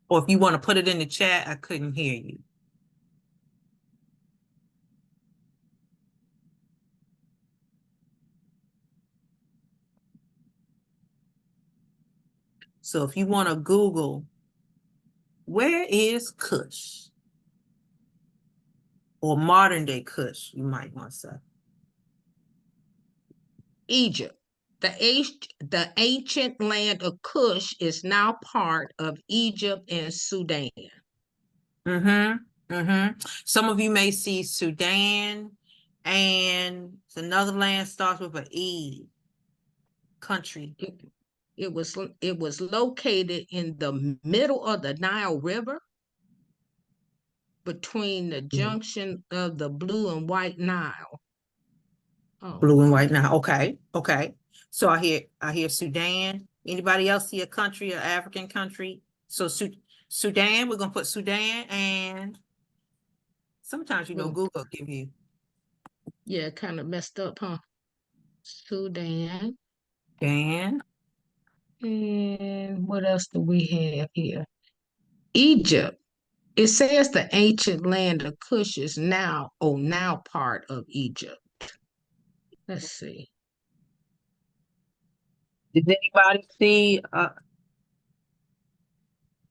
Or if you want to put it in the chat, I couldn't hear you. So if you want to Google, where is Cush? Or modern day Cush, you might want to say. Egypt. The ancient land of Cush is now part of Egypt and Sudan. Some of you may see Sudan, and it's another land starts with an E. Country. It was located in the middle of the Nile River, between the junction of the Blue and White Nile. Oh. Blue and White Nile. Okay. Okay. So I hear Sudan. Anybody else see a country, an African country? So Sudan, we're gonna put Sudan, and sometimes Google give you. Yeah, kind of messed up, huh? Sudan. And what else do we have here? Egypt. It says the ancient land of Cush is now part of Egypt. Let's see. did anybody see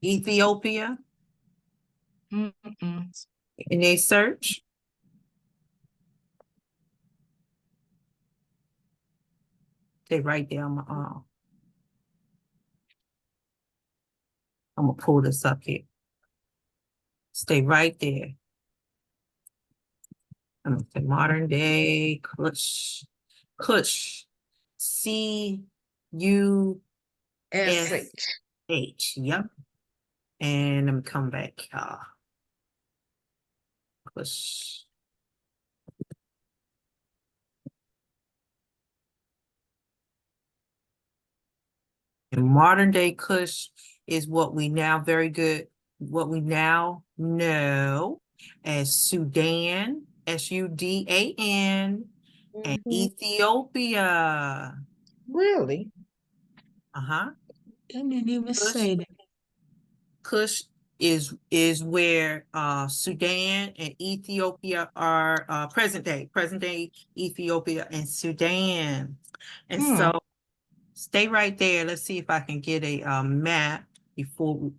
Ethiopia? Mm-mm. And they search. They right there on my arm. I'm gonna pull this up here. Stay right there. I'm gonna say modern day Kush. Kush. C-U-S-H. SH. Yep. And I'm gonna come back. Kush. And modern day Kush is what we now what we now know as Sudan, Sudan, and Mhm. Ethiopia. Really? Uh-huh. They didn't even Kush, say that. Kush is where Sudan and Ethiopia are present day Ethiopia and Sudan. And Hmm. so stay right there. Let's see if I can get a map before we,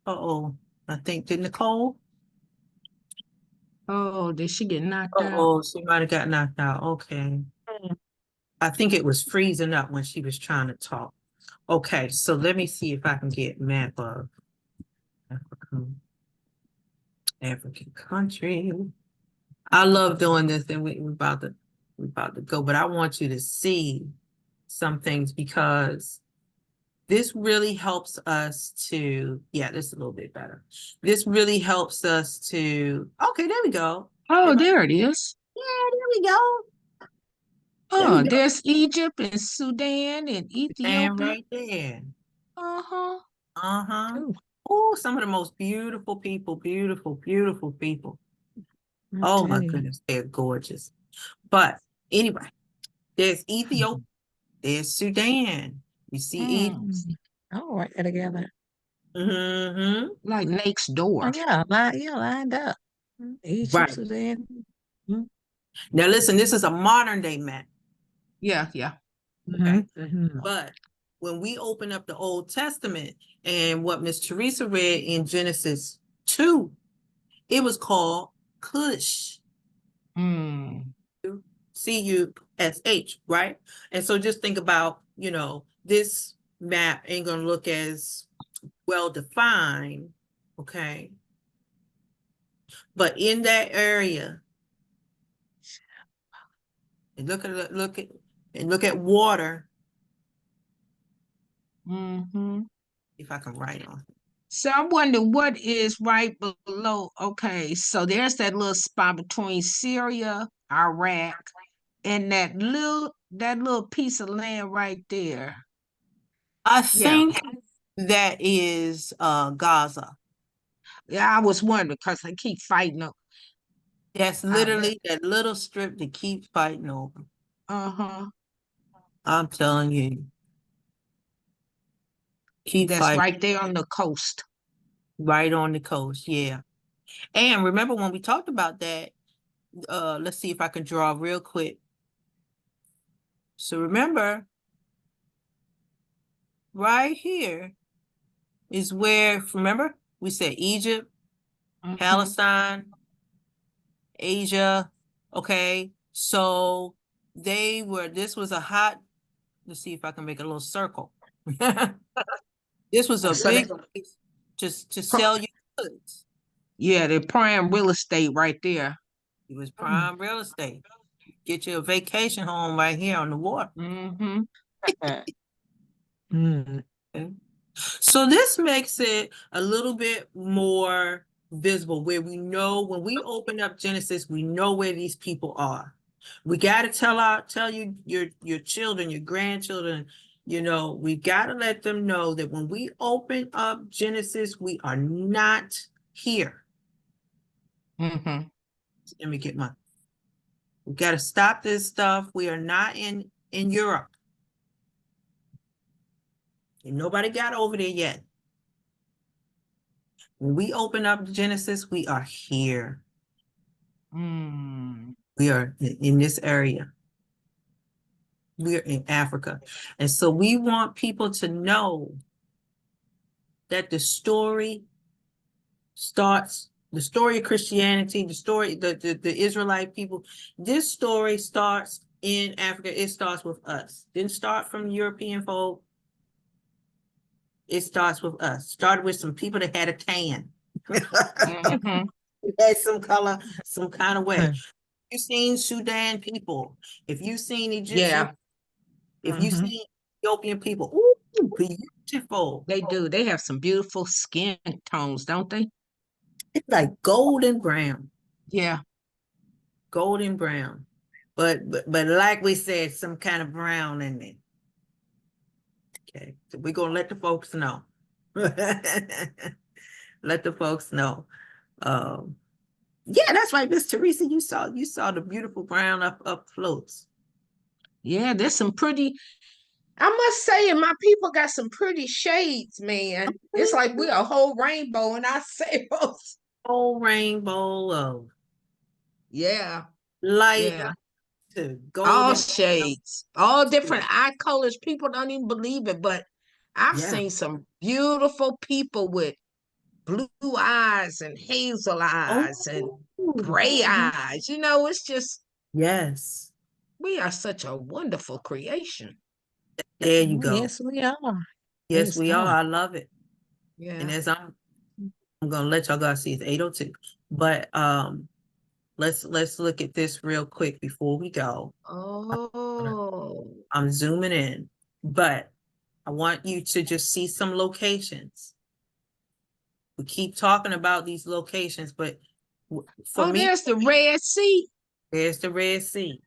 uh-oh, I think, did Nicole? Oh, did she get knocked out? Oh, she might have got knocked out. Okay. Mm. I think it was freezing up when she was trying to talk. Okay, so let me see if I can get map of African country. I love doing this, and we're about to go, but I want you to see some things because this really helps us to, yeah, this is a little bit better. This really helps us to, okay, there we go. Oh, Everybody- there it is. Yeah, there we go. There Oh, we go. there's Egypt and Sudan and And Ethiopia. right there. Uh-huh. Uh-huh. Ooh, Oh, some of the most beautiful people, beautiful, beautiful people. I Oh tell my you. goodness, they're gorgeous. But anyway, there's Ethiopia, there's Sudan. You see Egypt. mm. I'll write that together. Mm-hmm. Like next Oh, door. yeah, lined up. Egypt, Right. Sudan. Mhm. Now listen, this is a modern day map. Yeah, yeah. Okay. Mhm. But when we open up the Old Testament and what Miss Teresa read in Genesis 2, it was called Cush. Mm. Cush, right? And so just think about, this map ain't gonna look as well defined, okay? But in that area, and look at water, Mm-hmm. if I can write on. So I wonder what is right below. Okay, so there's that little spot between Syria, Iraq, and that little piece of land right there. I Yeah. think that is Gaza. Yeah, I was wondering because they keep fighting them. That's literally that little strip that keeps fighting over. Uh-huh. I'm telling you, keep That's fighting right there on the coast. right on the coast. Yeah. And remember when we talked about that, let's see if I can draw real quick. So remember, right here is where, remember, we said Egypt, Mhm. Palestine, Asia. Okay. So this was a hot, let's see if I can make a little circle. This was a So big they- place to sell your goods. Yeah, they're prime real estate right there. It was prime real estate. Get you a vacation home right here on the water. Mm-hmm. Mm. Okay. So this makes it a little bit more visible where we know when we open up Genesis, we know where these people are. We got to tell you your children, your grandchildren, we got to let them know that when we open up Genesis, we are not here. Mm-hmm. Let me get we got to stop this stuff. We are not in Europe. And nobody got over there yet. When we open up Genesis, we are here. Mm. We are in this area. We're in Africa. And so we want people to know that the story starts the story of Christianity, the story, the Israelite people. This story starts in Africa. It starts with us. Didn't start from European folk. It starts with us. Started with some people that had a tan. Mhm. Had some color, some kind of way. Hmm. You've seen Sudan people, if you've seen Egyptian, Yeah, if you've Mhm. seen Ethiopian people, ooh, beautiful. they do. They have some beautiful skin tones, don't they? It's like golden brown, Yeah. golden brown. But like we said, some kind of brown in it. Okay, so we're gonna let the folks know. Let the folks know. Yeah, that's right, Miss Teresa. You saw the beautiful brown up close. Yeah, there's some pretty, I must say, and my people got some pretty shades, man. It's like we're a whole rainbow in our sails. Whole rainbow of Yeah, light yeah. to All golden. shades, all different eye colors. People don't even believe it, but I've Yeah. seen some beautiful people with blue eyes and hazel eyes and gray eyes. You know, it's just, Yes. we are such a wonderful creation. There you go. Yes, we are. Yes, Praise we are. God. I love it. And Yeah. as I'm gonna let y'all guys see it's 8:02. But let's look at this real quick before we go. Oh. I'm zooming in, but I want you to just see some locations. We keep talking about these locations, but for Oh, me, there's the Red Sea. there's the Red Sea.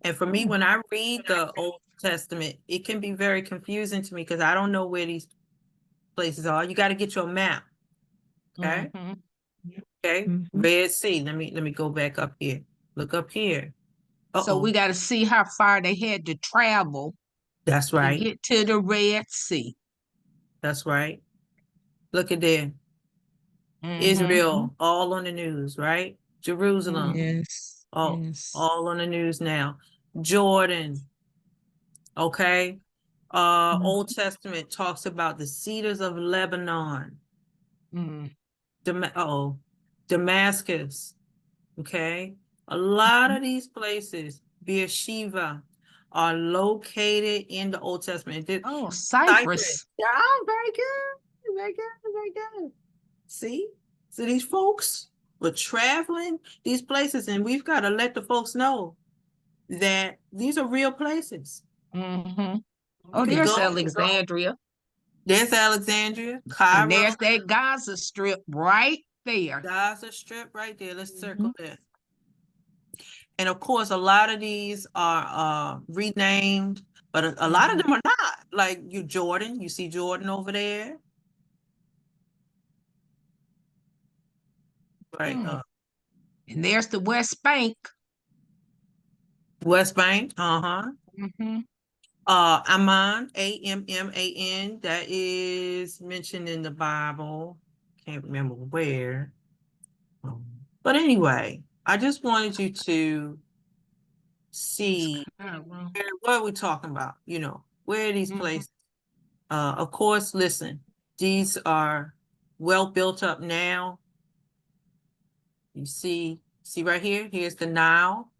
And for me, Oh. when I read the Old Testament, it can be very confusing to me because I don't know where these places are. You got to get your map. Okay. Mhm. Okay. Mhm. Red Sea. Let me go back up here. Look up here. So we Uh-oh. got to see how far they had to travel That's to right. get to the Red Sea. That's right. Look at there. Mhm. Israel, all on the news, right? Jerusalem, Yes. all, Yes. all on the news now. Jordan, okay. Mhm. Old Testament talks about the cedars of Lebanon. Mhm. Damascus, okay. A lot of these places, Beersheba, are located in the Old Testament. Oh, Cyprus. Cyprus. Yeah, very good, very good, very good. See, so these folks were traveling these places, and we've got to let the folks know that these are real places. Mhm. You Oh, can there's go. Alexandria. There's Alexandria, And Cairo, there's that Gaza Strip right there. Gaza Strip right there. Let's circle Mhm. that. And of course, a lot of these are renamed, but a lot of Mhm. them are not. Like Jordan, you see Jordan over there, right? Mm. And there's the West Bank. West Bank, uh-huh. Mhm. Amman, Amman, that is mentioned in the Bible. Can't remember where. But anyway, I just wanted you to see what are we talking about, where are these Mhm. places? Of course, listen, these are well built up now. You see right here, here's the Nile.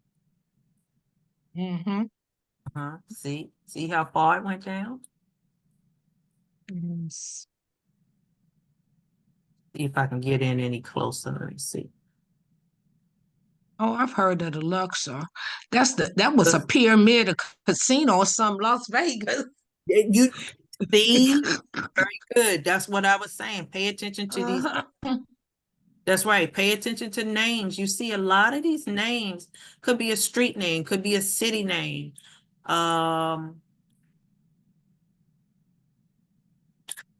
Mhm. See how far it went down? Yes. See if I can get in any closer. Let me see. Oh, I've heard of the Luxor. That was a pyramid, a casino or some Las Vegas. You see, very good. That's what I was saying. Pay attention to these. Uh-huh. That's right. Pay attention to names. You see a lot of these names could be a street name, could be a city name.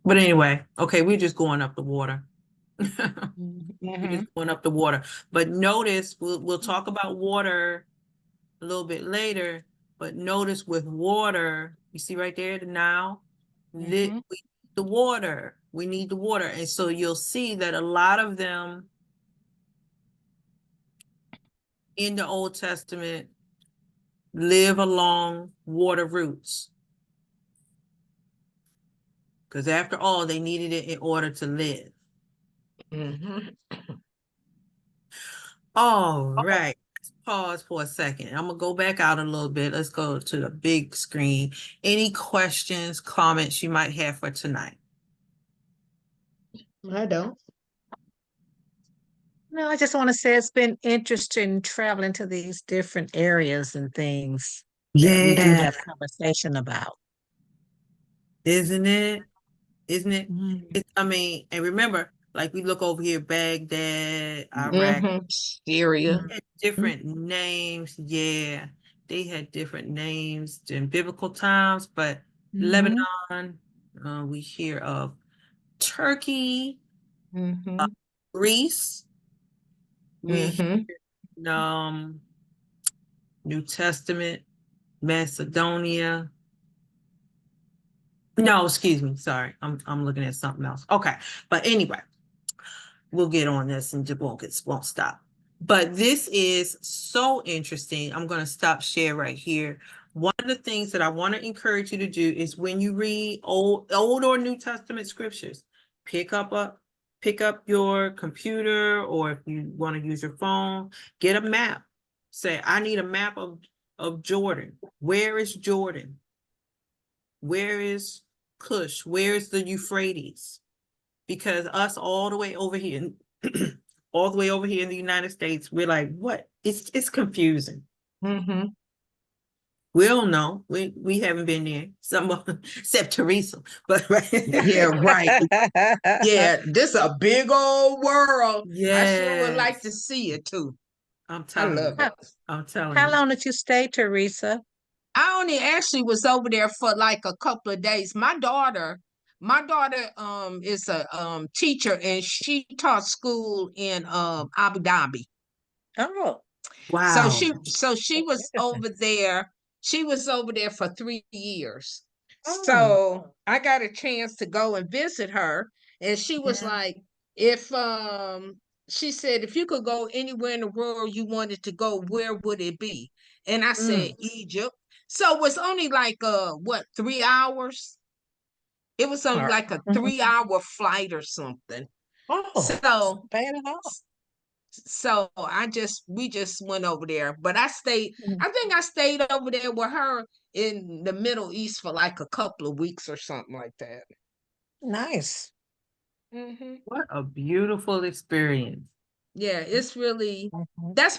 But anyway, okay, we're just going up the water. We're Mhm. just going up the water. But notice we'll talk about water a little bit later. But notice with water, you see right there, the Nile, we Mhm. need the water. We need the water. And so you'll see that a lot of them in the Old Testament live along water routes. Because after all, they needed it in order to live. Mhm. All right. Let's pause for a second. I'm gonna go back out a little bit. Let's go to the big screen. Any questions, comments you might have for tonight? I don't. No, I just want to say it's been interesting traveling to these different areas and things that we do Yeah, have conversation about. isn't it? Isn't it? Mm. I mean, and remember, like we look over here, Baghdad, Iraq, Mhm. Syria. had different names. Yeah, they had different names in biblical times, but Mhm. Lebanon, we hear of Turkey, Mhm. Greece, we Mhm. hear New Testament, Macedonia. No, excuse me, sorry, I'm looking at something else. Okay, but anyway, we'll get on this and won't stop. But this is so interesting. I'm going to stop share right here. One of the things that I want to encourage you to do is when you read Old or New Testament scriptures, pick up your computer, or if you want to use your phone, get a map. Say, I need a map of Jordan. Where is Jordan? Where is Cush? Where is the Euphrates? Because us all the way over here, all the way over here in the United States, we're like, what? It's confusing. Mhm. We don't know. We haven't been there. Some except Teresa, but Yeah, right. Yeah, this a big old world. I sure would like to Yes, see it too. I'm I telling love you. it. I'm telling How you. long did you stay, Teresa? I only actually was over there for like a couple of days. My daughter is a teacher, and she taught school in Abu Dhabi. Oh, So Wow. she was interesting. over there. She was over there for 3 years. Oh, So I got a chance to go and visit her, and she was yeah. like, if she said if you could go anywhere in the world you wanted to go, where would it be? And I said Mm, Egypt. So it was only like 3 hours? It was only Or, like a mhm. 3 hour flight or something. Oh, So bad at all. so we just went over there, but Mm. I think I stayed over there with her in the Middle East for like a couple of weeks or something like that. Nice. Hmm. what a beautiful experience. Yeah, it's really Mhm. that's